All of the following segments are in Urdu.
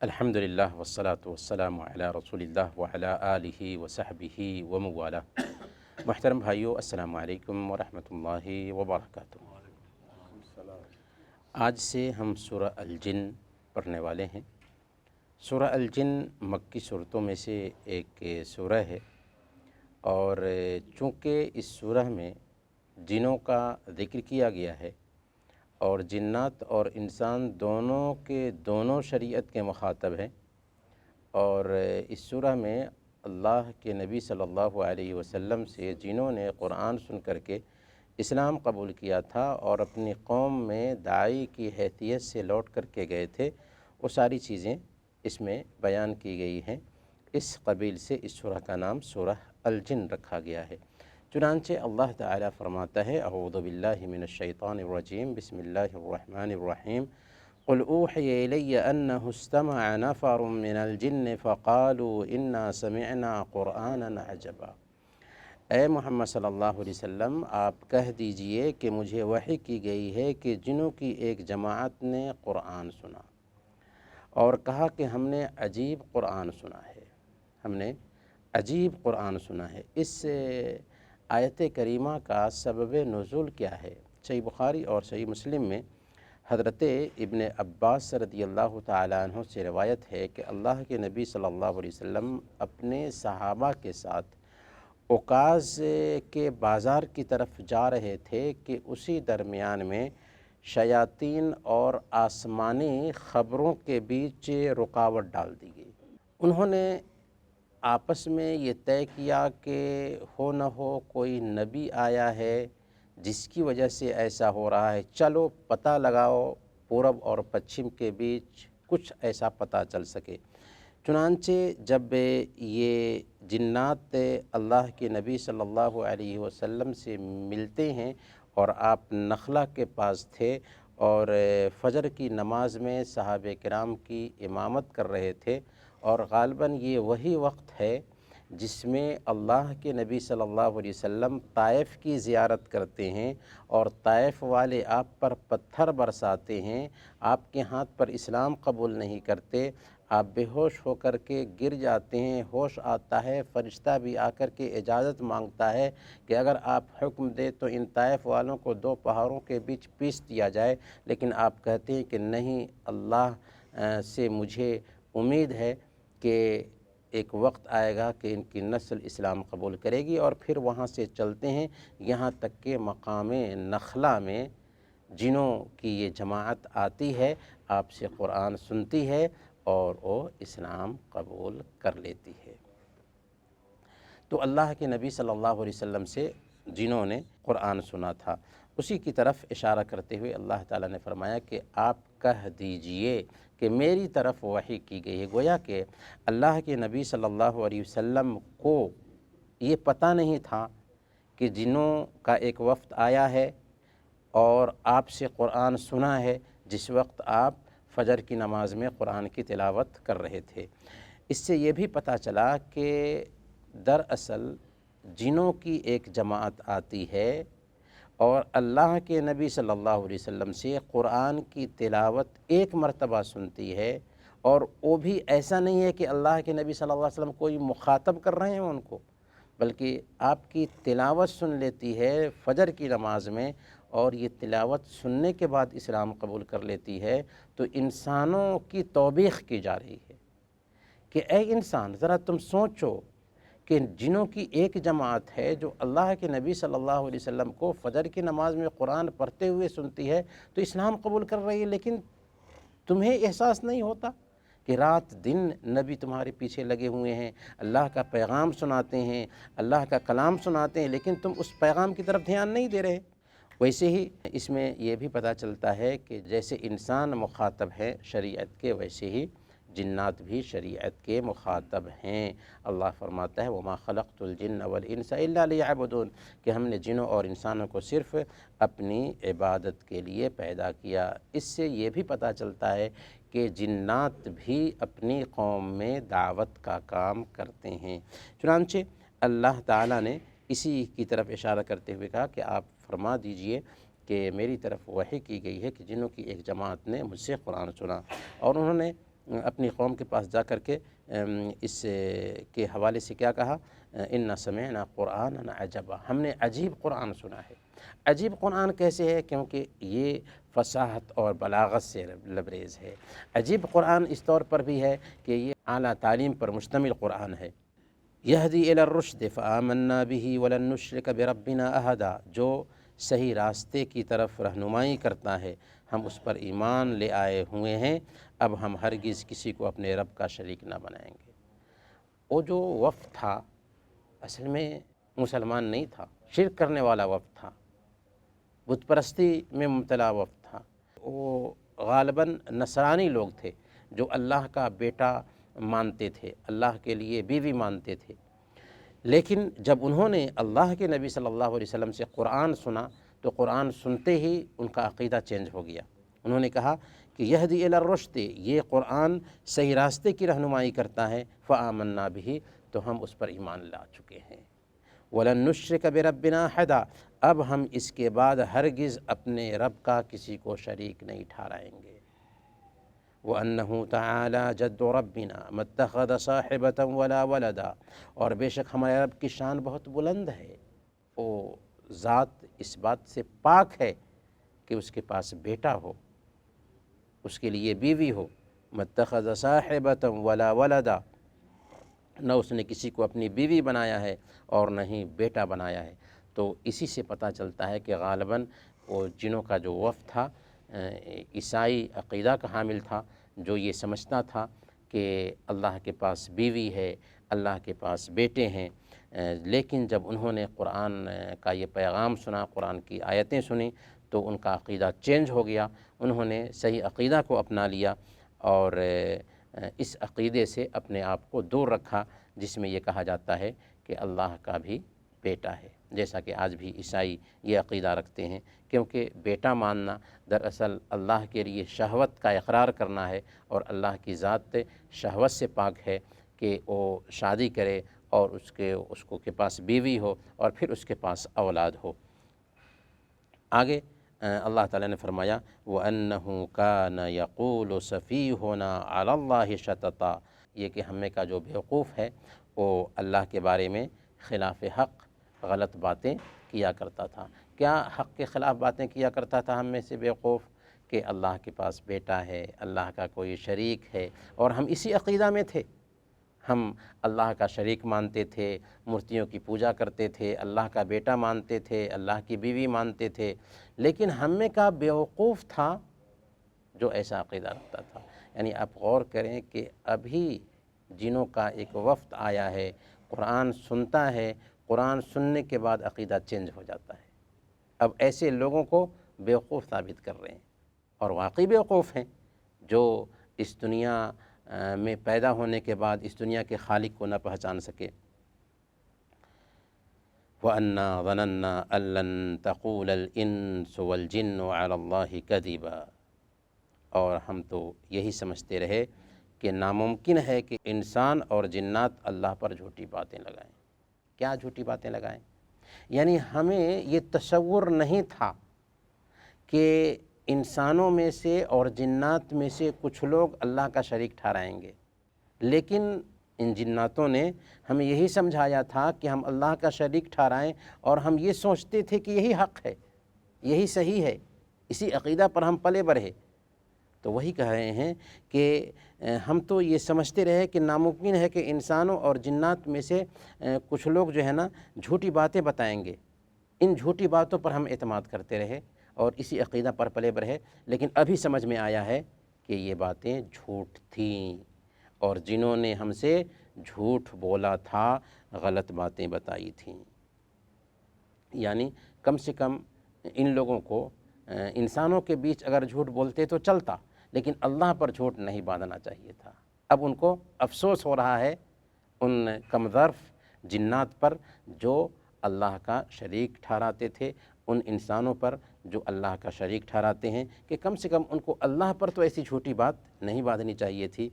الحمدللہ والصلاة والسلام علی رسول اللہ وعلی آلہ وصحبہ وموالا۔ محترم بھائیو، السلام علیکم ورحمۃ اللہ وبرکاتہ۔ آج سے ہم سورہ الجن پڑھنے والے ہیں۔ سورہ الجن مکی صورتوں میں سے ایک سورہ ہے، اور چونکہ اس سورہ میں جنوں کا ذکر کیا گیا ہے اور جنات اور انسان دونوں کے دونوں شریعت کے مخاطب ہیں، اور اس سورہ میں اللہ کے نبی صلی اللہ علیہ وسلم سے جنہوں نے قرآن سن کر کے اسلام قبول کیا تھا اور اپنی قوم میں داعی کی حیثیت سے لوٹ کر کے گئے تھے، وہ ساری چیزیں اس میں بیان کی گئی ہیں۔ اس قبیل سے اس سورہ کا نام سورہ الجن رکھا گیا ہے۔ چنانچہ اللہ تعالیٰ فرماتا ہے، اعوذ باللہ من الشیطان الرجیم، بسم اللہ الرحمن الرحیم، قل اوحی الی انہ استمع نفر من الجن فقالوا انا سمعنا قرآنا عجبا۔ اے محمد صلی اللہ علیہ وسلم، آپ کہہ دیجئے کہ مجھے وحی کی گئی ہے کہ جنوں کی ایک جماعت نے قرآن سنا اور کہا کہ ہم نے عجیب قرآن سنا ہے، ہم نے عجیب قرآن سنا ہے۔ اس آیت کریمہ کا سبب نزول کیا ہے؟ صحیح بخاری اور صحیح مسلم میں حضرت ابن عباس رضی اللہ تعالیٰ عنہ سے روایت ہے کہ اللہ کے نبی صلی اللہ علیہ وسلم اپنے صحابہ کے ساتھ عکاظ کے بازار کی طرف جا رہے تھے کہ اسی درمیان میں شیاطین اور آسمانی خبروں کے بیچ رکاوٹ ڈال دی گئی۔ انہوں نے آپس میں یہ طے کیا کہ ہو نہ ہو کوئی نبی آیا ہے جس کی وجہ سے ایسا ہو رہا ہے، چلو پتہ لگاؤ پورب اور پچھم کے بیچ کچھ ایسا پتہ چل سکے۔ چنانچہ جب یہ جنات اللہ کے نبی صلی اللہ علیہ وسلم سے ملتے ہیں اور آپ نخلا کے پاس تھے اور فجر کی نماز میں صحابہ کرام کی امامت کر رہے تھے، اور غالباً یہ وہی وقت ہے جس میں اللہ کے نبی صلی اللہ علیہ وسلم طائف کی زیارت کرتے ہیں اور طائف والے آپ پر پتھر برساتے ہیں، آپ کے ہاتھ پر اسلام قبول نہیں کرتے، آپ بے ہوش ہو کر کے گر جاتے ہیں، ہوش آتا ہے، فرشتہ بھی آ کر کے اجازت مانگتا ہے کہ اگر آپ حکم دے تو ان طائف والوں کو دو پہاڑوں کے بیچ پیس دیا جائے، لیکن آپ کہتے ہیں کہ نہیں، اللہ سے مجھے امید ہے کہ ایک وقت آئے گا کہ ان کی نسل اسلام قبول کرے گی، اور پھر وہاں سے چلتے ہیں یہاں تک کہ مقام نخلا میں جنوں کی یہ جماعت آتی ہے، آپ سے قرآن سنتی ہے اور وہ اسلام قبول کر لیتی ہے۔ تو اللہ کے نبی صلی اللہ علیہ وسلم سے جنہوں نے قرآن سنا تھا، اسی کی طرف اشارہ کرتے ہوئے اللہ تعالیٰ نے فرمایا کہ آپ کہہ دیجئے کہ میری طرف وحی کی گئی ہے۔ گویا کہ اللہ کے نبی صلی اللہ علیہ وسلم کو یہ پتہ نہیں تھا کہ جنوں کا ایک وفد آیا ہے اور آپ سے قرآن سنا ہے جس وقت آپ فجر کی نماز میں قرآن کی تلاوت کر رہے تھے۔ اس سے یہ بھی پتہ چلا کہ دراصل جنوں کی ایک جماعت آتی ہے اور اللہ کے نبی صلی اللہ علیہ وسلم سے قرآن کی تلاوت ایک مرتبہ سنتی ہے، اور وہ بھی ایسا نہیں ہے کہ اللہ کے نبی صلی اللہ علیہ وسلم کوئی مخاطب کر رہے ہیں ان کو، بلکہ آپ کی تلاوت سن لیتی ہے فجر کی نماز میں، اور یہ تلاوت سننے کے بعد اسلام قبول کر لیتی ہے۔ تو انسانوں کی توبیخ کی جا رہی ہے کہ اے انسان، ذرا تم سوچو کہ جنوں کی ایک جماعت ہے جو اللہ کے نبی صلی اللہ علیہ وسلم کو فجر کی نماز میں قرآن پڑھتے ہوئے سنتی ہے تو اسلام قبول کر رہی ہے، لیکن تمہیں احساس نہیں ہوتا کہ رات دن نبی تمہارے پیچھے لگے ہوئے ہیں، اللہ کا پیغام سناتے ہیں، اللہ کا کلام سناتے ہیں، لیکن تم اس پیغام کی طرف دھیان نہیں دے رہے۔ ویسے ہی اس میں یہ بھی پتہ چلتا ہے کہ جیسے انسان مخاطب ہے شریعت کے، ویسے ہی جنات بھی شریعت کے مخاطب ہیں۔ اللہ فرماتا ہے وَمَا خَلَقْتُ الْجِنَّ وَالْإِنسَ إِلَّا لِيَعْبُدُونَ، کہ ہم نے جنوں اور انسانوں کو صرف اپنی عبادت کے لیے پیدا کیا۔ اس سے یہ بھی پتہ چلتا ہے کہ جنات بھی اپنی قوم میں دعوت کا کام کرتے ہیں۔ چنانچہ اللہ تعالیٰ نے اسی کی طرف اشارہ کرتے ہوئے کہا کہ آپ فرما دیجئے کہ میری طرف وحی کی گئی ہے کہ جنوں کی ایک جماعت نے مجھ سے قرآن سنا، اور انہوں نے اپنی قوم کے پاس جا کر کے اس کے حوالے سے کیا کہا؟ اِنَّا سَمِعْنَا قُرْآنًا عَجَبًا، ہم نے عجیب قرآن سنا ہے۔ عجیب قرآن کیسے ہے؟ کیونکہ یہ فصاحت اور بلاغت سے لبریز ہے۔ عجیب قرآن اس طور پر بھی ہے کہ یہ اعلیٰ تعلیم پر مشتمل قرآن ہے۔ یہدی الی الرشد فآمنا بہ ولن نشرک بربنا احدا، جو صحیح راستے کی طرف رہنمائی کرتا ہے ہم اس پر ایمان لے آئے ہوئے ہیں، اب ہم ہرگز کسی کو اپنے رب کا شریک نہ بنائیں گے۔ وہ جو وفد تھا اصل میں مسلمان نہیں تھا، شرک کرنے والا وفد تھا، بت پرستی میں مبتلا وفد تھا۔ وہ غالباً نصرانی لوگ تھے جو اللہ کا بیٹا مانتے تھے، اللہ کے لیے بیوی مانتے تھے۔ لیکن جب انہوں نے اللہ کے نبی صلی اللہ علیہ وسلم سے قرآن سنا تو قرآن سنتے ہی ان کا عقیدہ چینج ہو گیا۔ انہوں نے کہا کہ یہدی الی الرشد، یہ قرآن صحیح راستے کی رہنمائی کرتا ہے، فآمنا بہ، تو ہم اس پر ایمان لا چکے ہیں۔ وَلَن نُشْرِكَ بِرَبِّنَا أَحَدًا، اب ہم اس کے بعد ہرگز اپنے رب کا کسی کو شریک نہیں ٹھہرائیں گے۔ وَأَنَّهُ تَعَالَى جَدُّ رَبِّنَا مَا اتَّخَذَ صَاحِبَةً وَلَا وَلَدًا، اور بے شک ہمارے رب کی شان بہت بلند ہے، وہ ذات اس بات سے پاک ہے کہ اس کے پاس بیٹا ہو، اس کے لیے بیوی ہو۔ مَا اتَّخَذَ صَاحِبَةً وَلَا وَلَدًا، نہ اس نے کسی کو اپنی بیوی بنایا ہے اور نہ ہی بیٹا بنایا ہے۔ تو اسی سے پتہ چلتا ہے کہ غالباً وہ جنوں کا جو وفد تھا عیسائی عقیدہ کا حامل تھا، جو یہ سمجھتا تھا کہ اللہ کے پاس بیوی ہے، اللہ کے پاس بیٹے ہیں۔ لیکن جب انہوں نے قرآن کا یہ پیغام سنا، قرآن کی آیتیں سنی، تو ان کا عقیدہ چینج ہو گیا، انہوں نے صحیح عقیدہ کو اپنا لیا اور اس عقیدے سے اپنے آپ کو دور رکھا جس میں یہ کہا جاتا ہے کہ اللہ کا بھی بیٹا ہے، جیسا کہ آج بھی عیسائی یہ عقیدہ رکھتے ہیں، کیونکہ بیٹا ماننا دراصل اللہ کے لیے شہوت کا اقرار کرنا ہے، اور اللہ کی ذات شہوت سے پاک ہے کہ وہ شادی کرے اور اس کے پاس بیوی ہو اور پھر اس کے پاس اولاد ہو۔ آگے اللہ تعالیٰ نے فرمایا وَأَنَّهُ كَانَ يَقُولُ سَفِيهُنَا عَلَى اللَّهِ شَطَطًا، یہ کہ ہم میں کا جو بیوقوف ہے وہ اللہ کے بارے میں خلاف حق غلط باتیں کیا کرتا تھا۔ کیا حق کے خلاف باتیں کیا کرتا تھا ہم میں سے بیوقوف؟ کہ اللہ کے پاس بیٹا ہے، اللہ کا کوئی شریک ہے، اور ہم اسی عقیدہ میں تھے۔ ہم اللہ کا شریک مانتے تھے، مورتیوں کی پوجا کرتے تھے، اللہ کا بیٹا مانتے تھے، اللہ کی بیوی مانتے تھے، لیکن ہم میں کا بیوقوف تھا جو ایسا عقیدہ رکھتا تھا۔ یعنی آپ غور کریں کہ ابھی جنوں کا ایک وفد آیا ہے، قرآن سنتا ہے، قرآن سننے کے بعد عقیدہ چینج ہو جاتا ہے۔ اب ایسے لوگوں کو بیوقوف ثابت کر رہے ہیں، اور واقعی بیوقوف ہیں جو اس دنیا میں پیدا ہونے کے بعد اس دنیا کے خالق کو نہ پہچان سکے۔ وَأَنَّا ظَنَنَّا أَن لَّن تَقُولَ الْإِنسُ وَالْجِنُّ عَلَى اللَّهِ كَذِبًا، اور ہم تو یہی سمجھتے رہے کہ ناممکن ہے کہ انسان اور جنات اللہ پر جھوٹی باتیں لگائیں۔ کیا جھوٹی باتیں لگائیں؟ یعنی ہمیں یہ تصور نہیں تھا کہ انسانوں میں سے اور جنات میں سے کچھ لوگ اللہ کا شریک ٹھہرائیں گے، لیکن ان جناتوں نے ہمیں یہی سمجھایا تھا کہ ہم اللہ کا شریک ٹھہرائیں، اور ہم یہ سوچتے تھے کہ یہی حق ہے، یہی صحیح ہے، اسی عقیدہ پر ہم پلے بڑھے۔ تو وہی کہہ رہے ہیں کہ ہم تو یہ سمجھتے رہے کہ ناممکن ہے کہ انسانوں اور جنات میں سے کچھ لوگ جو ہے نا جھوٹی باتیں بتائیں گے۔ ان جھوٹی باتوں پر ہم اعتماد کرتے رہے اور اسی عقیدہ پر پلے بڑھے، لیکن ابھی سمجھ میں آیا ہے کہ یہ باتیں جھوٹ تھیں، اور جنہوں نے ہم سے جھوٹ بولا تھا، غلط باتیں بتائی تھیں۔ یعنی کم سے کم ان لوگوں کو انسانوں کے بیچ اگر جھوٹ بولتے تو چلتا، لیکن اللہ پر جھوٹ نہیں باندھنا چاہیے تھا۔ اب ان کو افسوس ہو رہا ہے ان کم ظرف جنات پر جو اللہ کا شریک ٹھہراتے تھے، ان انسانوں پر جو اللہ کا شریک ٹھہراتے ہیں، کہ کم سے کم ان کو اللہ پر تو ایسی جھوٹی بات نہیں باندھنی چاہیے تھی،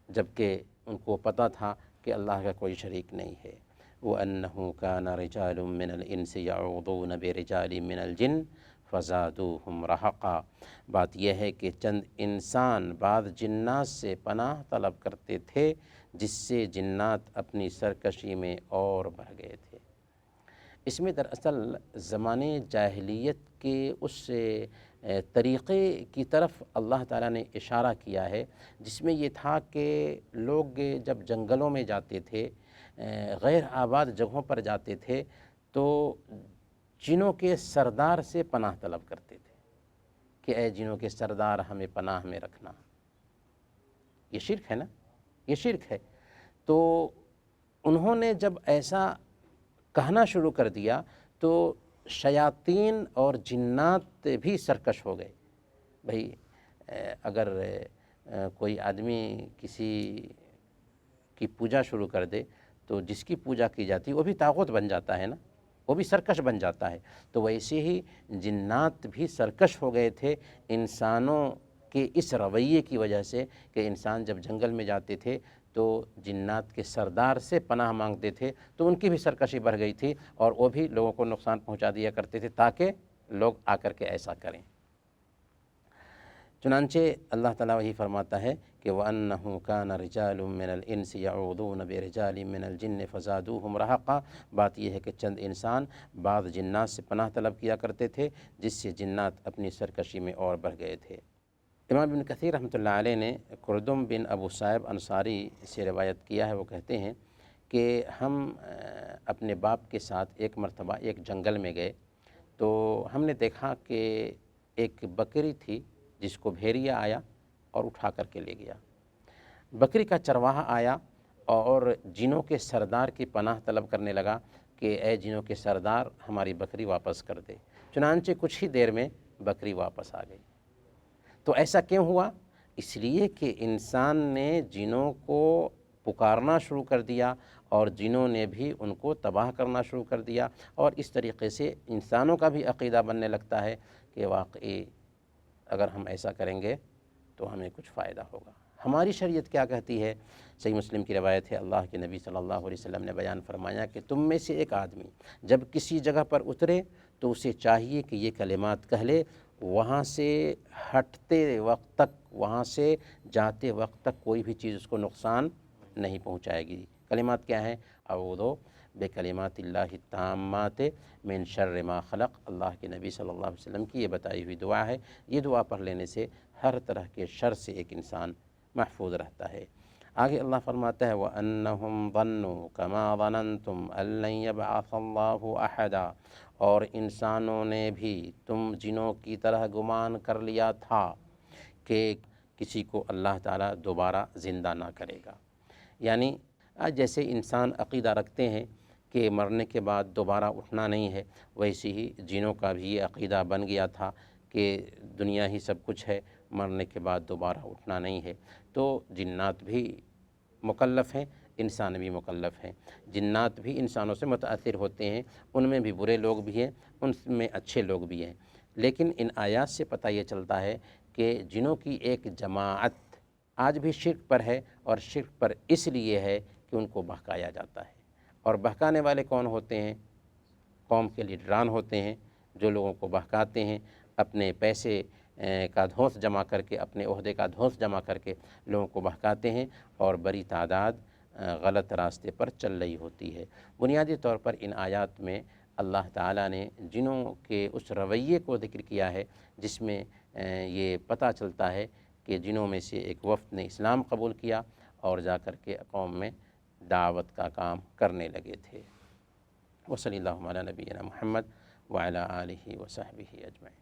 جبکہ ان کو پتہ تھا کہ اللہ کا کوئی شریک نہیں ہے۔ وَأَنَّهُ كَانَ رِجَالٌ مِّنَ الْإِنسِ يَعُوذُونَ بِرِجَالٍ مِّنَ الْجِنِّ فزادوہم رہقا۔ بات یہ ہے کہ چند انسان بعض جنات سے پناہ طلب کرتے تھے، جس سے جنات اپنی سرکشی میں اور بڑھ گئے تھے۔ اس میں دراصل زمانے جاہلیت کے اس طریقے کی طرف اللہ تعالیٰ نے اشارہ کیا ہے، جس میں یہ تھا کہ لوگ جب جنگلوں میں جاتے تھے، غیر آباد جگہوں پر جاتے تھے، تو جنوں کے سردار سے پناہ طلب کرتے تھے کہ اے جنوں کے سردار ہمیں پناہ میں رکھنا۔ یہ شرک ہے نا، یہ شرک ہے۔ تو انہوں نے جب ایسا کہنا شروع کر دیا تو شیاطین اور جنات بھی سرکش ہو گئے۔ بھئی اگر کوئی آدمی کسی کی پوجا شروع کر دے تو جس کی پوجا کی جاتی ہے وہ بھی طاغوت بن جاتا ہے نا، وہ بھی سرکش بن جاتا ہے۔ تو ویسے ہی جنات بھی سرکش ہو گئے تھے انسانوں کے اس رویے کی وجہ سے کہ انسان جب جنگل میں جاتے تھے تو جنات کے سردار سے پناہ مانگتے تھے، تو ان کی بھی سرکشی بڑھ گئی تھی اور وہ بھی لوگوں کو نقصان پہنچا دیا کرتے تھے تاکہ لوگ آ کر کے ایسا کریں۔ چنانچہ اللہ تعالیٰ وہی فرماتا ہے کہ وَأَنَّهُ كَانَ رِجَالٌ مِّنَ الْإِنسِ يَعُوذُونَ بِرِجَالٍ مِّنَ الْجِنِّ فَزَادُوهُمْ رَهَقًا۔ بات یہ ہے کہ چند انسان بعض جنات سے پناہ طلب کیا کرتے تھے، جس سے جنات اپنی سرکشی میں اور بڑھ گئے تھے۔ امام ابن کثیر رحمۃ اللہ علیہ نے کردم بن ابو صائب انصاری سے روایت کیا ہے، وہ کہتے ہیں کہ ہم اپنے باپ کے ساتھ ایک مرتبہ ایک جنگل میں گئے تو ہم نے دیکھا کہ ایک بکری تھی جس کو بھیڑیا آیا اور اٹھا کر کے لے گیا۔ بکری کا چرواہا آیا اور جنوں کے سردار کی پناہ طلب کرنے لگا کہ اے جنوں کے سردار ہماری بکری واپس کر دے۔ چنانچہ کچھ ہی دیر میں بکری واپس آ گئی۔ تو ایسا کیوں ہوا؟ اس لیے کہ انسان نے جنوں کو پکارنا شروع کر دیا اور جنوں نے بھی ان کو تباہ کرنا شروع کر دیا، اور اس طریقے سے انسانوں کا بھی عقیدہ بننے لگتا ہے کہ واقعی اگر ہم ایسا کریں گے تو ہمیں کچھ فائدہ ہوگا۔ ہماری شریعت کیا کہتی ہے؟ صحیح مسلم کی روایت ہے، اللہ کے نبی صلی اللہ علیہ وسلم نے بیان فرمایا کہ تم میں سے ایک آدمی جب کسی جگہ پر اترے تو اسے چاہیے کہ یہ کلمات کہہ لے، وہاں سے ہٹتے وقت تک، وہاں سے جاتے وقت تک کوئی بھی چیز اس کو نقصان نہیں پہنچائے گی۔ کلمات کیا ہیں؟ اعوذ بکلمات اللہ التامات من شر ما خلق۔ اللہ کے نبی صلی اللہ علیہ وسلم کی یہ بتائی ہوئی دعا ہے۔ یہ دعا پڑھ لینے سے ہر طرح کے شر سے ایک انسان محفوظ رہتا ہے۔ آگے اللہ فرماتا ہے وَأَنَّهُمْ ظَنُّوا كَمَا ظَنَنْتُمْ أَن لَّن يَبْعَثَ اللَّهُ أَحَدًا۔ اور انسانوں نے بھی تم جنوں کی طرح گمان کر لیا تھا کہ کسی کو اللہ تعالیٰ دوبارہ زندہ نہ کرے گا۔ یعنی آج جیسے انسان عقیدہ رکھتے ہیں کہ مرنے کے بعد دوبارہ اٹھنا نہیں ہے، ویسے ہی جنوں کا بھی یہ عقیدہ بن گیا تھا کہ دنیا ہی سب کچھ ہے، مرنے کے بعد دوبارہ اٹھنا نہیں ہے۔ تو جنات بھی مکلف ہیں، انسان بھی مکلف ہیں۔ جنات بھی انسانوں سے متاثر ہوتے ہیں، ان میں بھی برے لوگ بھی ہیں، ان میں اچھے لوگ بھی ہیں۔ لیکن ان آیات سے پتہ یہ چلتا ہے کہ جنوں کی ایک جماعت آج بھی شرک پر ہے، اور شرک پر اس لیے ہے کہ ان کو بہکایا جاتا ہے۔ اور بہکانے والے کون ہوتے ہیں؟ قوم کے لیڈران ہوتے ہیں جو لوگوں کو بہکاتے ہیں، اپنے پیسے کا دھونس جمع کر کے، اپنے عہدے کا دھونس جمع کر کے لوگوں کو بہکاتے ہیں، اور بڑی تعداد غلط راستے پر چل رہی ہوتی ہے۔ بنیادی طور پر ان آیات میں اللہ تعالیٰ نے جنوں کے اس رویے کو ذکر کیا ہے جس میں یہ پتہ چلتا ہے کہ جنوں میں سے ایک وفد نے اسلام قبول کیا اور جا کر کے قوم میں دعوت کا کام کرنے لگے تھے۔ وصلی اللہ علی نبینا محمد وعلی آلہ وصحبہ اجمعین۔